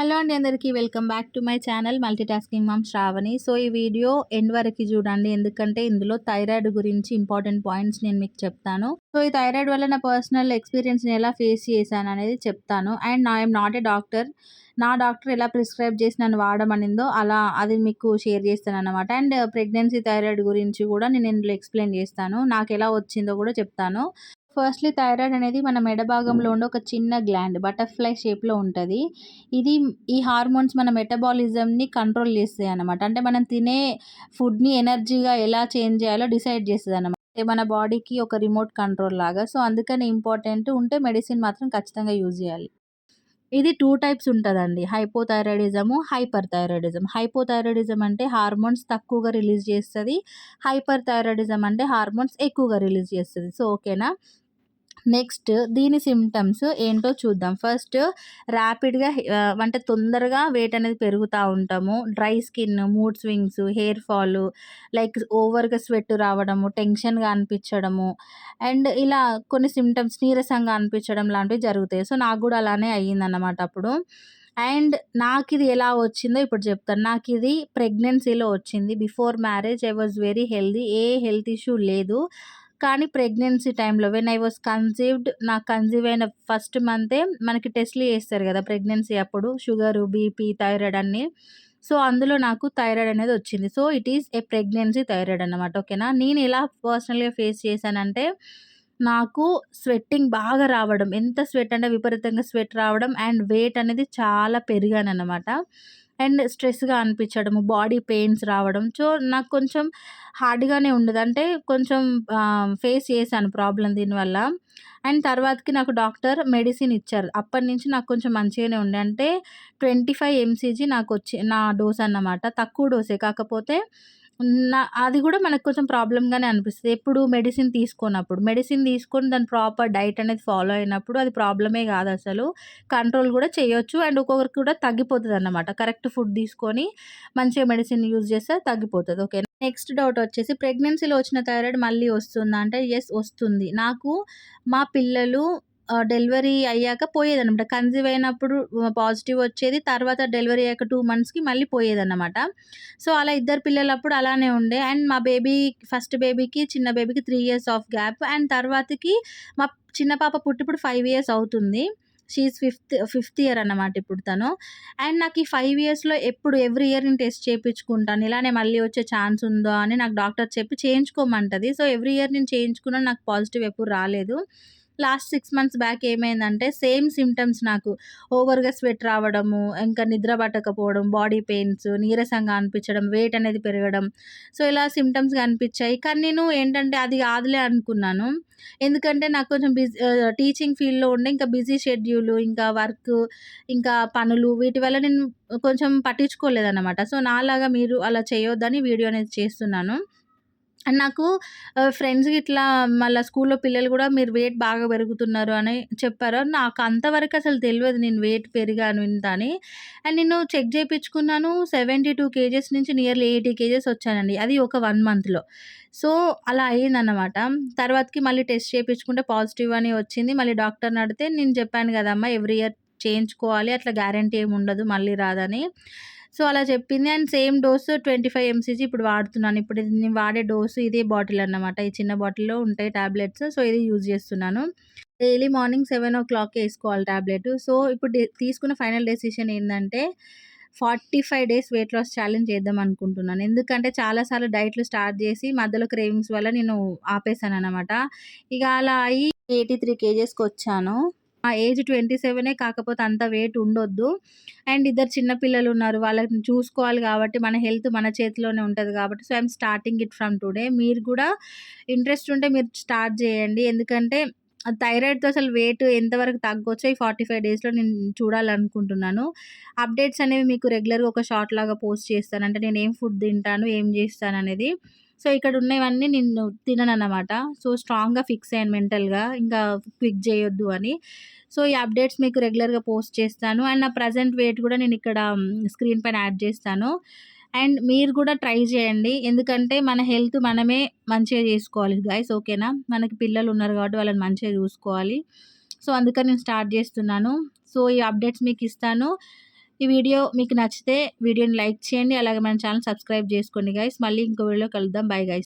Hello అండి అందరికీ welcome back to my channel multitasking mom Shravani. So ఈ వీడియో ఎండ్ వరకు చూడండి, ఎందుకంటే ఇందులో థైరాయిడ్ గురించి ఇంపార్టెంట్ పాయింట్స్ నేను మీకు చెప్తాను. సో ఈ థైరాయిడ్ వల్ల నా పర్సనల్ ఎక్స్పీరియన్స్ని ఎలా ఫేస్ చేశాను అనేది చెప్తాను. And I'm not a doctor. నా డాక్టర్ ఎలా ప్రిస్క్రైబ్ చేసి నన్ను వాడమనిందో అలా అది మీకు షేర్ చేస్తాను అనమాట. అండ్ ప్రెగ్నెన్సీ థైరాయిడ్ గురించి కూడా నేను ఇందులో ఎక్స్ప్లెయిన్ చేస్తాను, నాకు ఎలా వచ్చిందో కూడా చెప్తాను. ఫస్ట్‌లీ థైరాయిడ్ అనేది మన మెడ భాగంలో ఉండే ఒక చిన్న గ్లాండ్ బటర్‌ఫ్లై షేప్‌లో ఉంటది. ఇది ఈ హార్మోన్స్ మన మెటబాలిజంని కంట్రోల్ చేస్తాయన్నమాట. అంటే మనం తినే ఫుడ్‌ని ఎనర్జీగా ఎలా చేంజ్ చేయాలో డిసైడ్ చేస్తదన్నమాట. మన బాడీకి ఒక రిమోట్ కంట్రోల్ లాగా. సో అందుకని ఇంపార్టెంట్ ఉంటే మెడిసిన్ మాత్రం ఖచ్చితంగా యూజ్ చేయాలి. ఇది 2 టైప్స్ ఉంటదండి. Hypothyroidism, hyper thyroidism. హైపోథైరాయిడిజం అంటే హార్మోన్స్ తక్కువగా రిలీజ్ చేస్తది. హైపర్ థైరాయిడిజం అంటే హార్మోన్స్ ఎక్కువగా రిలీజ్ చేస్తది. సో ఓకేనా. నెక్స్ట్ దీని సిమ్టమ్స్ ఏంటో చూద్దాం. ఫస్ట్ ర్యాపిడ్‌గా అంటే తొందరగా వెయిట్ అనేది పెరుగుతా ఉంటాము. Dry skin, mood swings, hair fall, like ఓవర్‌గా స్వెట్ రావడము, టెన్షన్‌గా అనిపించడము అండ్ ఇలా కొన్ని సిమ్టమ్స్ నీరసంగా అనిపించడం లాంటివి జరుగుతాయి. సో నాకు కూడా అలానే అయ్యిందన్నమాట అప్పుడు. అండ్ నాకిది ఎలా వచ్చిందో ఇప్పుడు చెప్తాను. నాకిది ప్రెగ్నెన్సీలో వచ్చింది. Before marriage I was very healthy. A health issue లేదు. కానీ ప్రెగ్నెన్సీ టైంలో వెన్ ఐ వాస్ కన్సీవ్డ్, నాకు కన్సీవ్ అయిన ఫస్ట్ మంతే మనకి టెస్ట్‌లు చేస్తారు కదా ప్రెగ్నెన్సీ అప్పుడు. షుగరు, బీపీ, థైరాయిడ్ అన్నీ. సో అందులో నాకు థైరాయిడ్ అనేది వచ్చింది. So it is a pregnancy thyroid అన్నమాట. ఓకేనా. నేను ఎలా పర్సనల్‌గా ఫేస్ చేశానంటే, నాకు స్వెట్టింగ్ బాగా రావడం, ఎంత స్వెట్ అంటే విపరీతంగా స్వెట్ రావడం అండ్ వెయిట్ అనేది చాలా పెరిగానన్నమాట. అండ్ స్ట్రెస్‌గా అనిపించడము, బాడీ పెయిన్స్ రావడం. సో నాకు కొంచెం హార్డ్‌గానే ఉండేది. అంటే కొంచెం ఫేస్ చేశాను ప్రాబ్లమ్ దీనివల్ల. అండ్ తర్వాతకి నాకు డాక్టర్ మెడిసిన్ ఇచ్చారు. అప్పటినుంచి నాకు కొంచెం మంచిగానే ఉండే. అంటే 25 ఎంసీజీ నా డోస్ అన్నమాట. తక్కువ డోసే, కాకపోతే అది కూడా మనకు కొంచెం ప్రాబ్లమ్‌గానే అనిపిస్తది. ఎప్పుడు మెడిసిన్ తీసుకోనప్పుడు. మెడిసిన్ తీసుకొని దాని ప్రాపర్ డైట్ అనేది ఫాలో అయినప్పుడు అది ప్రాబ్లమే కాదసలు. కంట్రోల్ కూడా చేయొచ్చు. అండ్ ఒక్కొక్కరికి కూడా తగ్గిపోతదన్నమాట. కరెక్ట్ ఫుడ్ తీసుకొని మంచిగా మెడిసిన్ యూజ్ చేస్తే తగ్గిపోతది. ఓకేనా. నెక్స్ట్ డౌట్ వచ్చేసి ప్రెగ్నెన్సీలో వచ్చిన థైరాయిడ్ మళ్ళీ వస్తుందా అంటే, యెస్ వస్తుంది. నాకు మా పిల్లలు డెలివరీ అయ్యాక పోయేదనమాట. కన్సీవ్ అయినప్పుడు పాజిటివ్ వచ్చేది. తర్వాత డెలివరీ అయ్యాక 2 మంత్స్‌కి మళ్ళీ పోయేదన్నమాట. సో అలా ఇద్దరు పిల్లలప్పుడు అలానే ఉండే. అండ్ మా ఫస్ట్ బేబీకి, చిన్న బేబీకి 3 ఇయర్స్ ఆఫ్ గ్యాప్. అండ్ తర్వాతకి మా చిన్న పాప పుట్టి ఇప్పుడు 5 ఇయర్స్ అవుతుంది. షీ ఈజ్ ఫిఫ్త్ ఇయర్ అన్నమాట ఇప్పుడు తను. అండ్ నాకు ఈ 5 ఇయర్స్‌లో ఎవ్రీ ఇయర్ నేను టెస్ట్ చేపించుకుంటాను. ఇలానే మళ్ళీ వచ్చే ఛాన్స్ ఉందా అని నాకు డాక్టర్ చెప్పి చేయించుకోమంటది. సో ఎవ్రీ ఇయర్ నేను చేయించుకున్నాను. నాకు పాజిటివ్ ఎప్పుడు రాలేదు. లాస్ట్ 6 మంత్స్ బ్యాక్ ఏమైందంటే సేమ్ సింప్టమ్స్ నాకు. ఓవర్‌గా స్వెట్ రావడము, ఇంకా నిద్ర పట్టకపోవడం, బాడీ పెయిన్స్, నీరసంగా అనిపించడం, వెయిట్ అనేది పెరగడం. సో ఇలా సింప్టమ్స్ కనిపించాయి. కానీ నేను ఏంటంటే అది కాదులే అనుకున్నాను. ఎందుకంటే నాకు కొంచెం టీచింగ్ ఫీల్డ్‌లో ఉండే ఇంకా బిజీ షెడ్యూల్, ఇంకా వర్క్, ఇంకా పనులు వీటి వల్ల నేను కొంచెం పట్టించుకోలేదన్నమాట. సో నాలాగా మీరు అలా చేయొద్దని వీడియో అనేది చేస్తున్నాను. అండ్ నాకు ఫ్రెండ్స్ గిట్లా మళ్ళా స్కూల్‌లో పిల్లలు గూడా మీరు వెయిట్ బాగా పెరుగుతున్నారు అని చెప్పారు. నాకు అంతవరకు అసలు తెలవదు నేను వెయిట్ పెరిగాను ఇంత అని. అండ్ నేను చెక్ చేపించుకున్నాను. 72 కేజెస్ నుంచి నియర్లీ 80 కేజెస్ వచ్చానండి. అది ఒక 1 మంత్‌లో. సో అలా అయిందన్నమాట. తర్వాతకి మళ్ళీ టెస్ట్ చేపించుకుంటే పాజిటివ్ అని వచ్చింది. మళ్ళీ డాక్టర్‌ని అడిగితే నేను చెప్పాను కదమ్మా ఎవ్రీ ఇయర్ చేయించుకోవాలి. అట్లా గ్యారంటీ ఏమి ఉండదు మళ్ళీ రాదని. సో అలా చెప్పింది. అండ్ సేమ్ డోస్ 25 ఎంసీజీ ఇప్పుడు వాడుతున్నాను. ఇప్పుడు ఇది నేను వాడే డోసు ఇదే బాటిల్ అన్నమాట. ఈ చిన్న బాటిల్‌లో ఉంటాయి టాబ్లెట్స్. సో ఇది యూజ్ చేస్తున్నాను. డైలీ మార్నింగ్ 7:00కే ఏసుకోవాలి టాబ్లెట్. సో ఇప్పుడు తీసుకున్న ఫైనల్ డెసిషన్ ఏందంటే 45 డేస్ వెయిట్ లాస్ ఛాలెంజ్ చేద్దాం అనుకుంటున్నాను. ఎందుకంటే చాలా సార్లు డైట్‌లు స్టార్ట్ చేసి మధ్యలో క్రేవింగ్స్ వల్ల నేను ఆపేసానన్నమాట. ఇక అలా అయ్యి 83 కేజెస్‌కొచ్చాను. ఆ ఏజ్ 27 కాకపోతే అంత వెయిట్ ఉండొద్దు. అండ్ ఇద్దరు చిన్న పిల్లలున్నారు. వాళ్ళని చూసుకోవాలి కాబట్టి మన హెల్త్ మన చేతిలోనే ఉంటది కాబట్టి so I'm starting it from today. మీరు కూడా ఇంట్రెస్ట్ ఉంటే మీరు స్టార్ట్ చేయండి. ఎందుకంటే థైరాయిడ్‌తో అసలు వెయిట్ ఎంతవరకు తగ్గొచ్చో ఈ 45 డేస్‌లో నేను చూడాలనుకుంటున్నాను. అప్డేట్స్ అనేవి మీకు రెగ్యులర్‌గా ఒక షార్ట్ లాగా పోస్ట్ చేస్తాను. అంటే నేను ఏం ఫుడ్ తింటాను, ఏం చేస్తాననేది. సో ఇక్కడ ఉన్నవన్నీ నేను తిననన్నమాట. సో స్ట్రాంగ్‌గా ఫిక్స్ అయ్యాను మెంటల్‌గా. ఇంకా క్విట్ చేయొద్దు అని. సో ఈ అప్డేట్స్ మీకు రెగ్యులర్‌గా పోస్ట్ చేస్తాను. అండ్ నా ప్రెజెంట్ వెయిట్ కూడా నేను ఇక్కడ స్క్రీన్ పైన యాడ్ చేస్తాను. అండ్ మీరు కూడా ట్రై చేయండి. ఎందుకంటే మన హెల్త్ మనమే మంచిగా చేసుకోవాలి గైస్. ఓకేనా. మనకి పిల్లలు ఉన్నారు కాబట్టి వాళ్ళని మంచిగా చూసుకోవాలి. సో అందుకని నేను స్టార్ట్ చేస్తున్నాను. సో ఈ అప్డేట్స్ మీకు ఇస్తాను. ఈ వీడియో మీకు నచ్చితే వీడియోని లైక్ చేయండి. అలాగే మన ఛానల్ సబ్స్క్రైబ్ చేసుకోండి గైస్. మళ్ళీ ఇంకో వీడియోలో కలుద్దాం. Bye guys.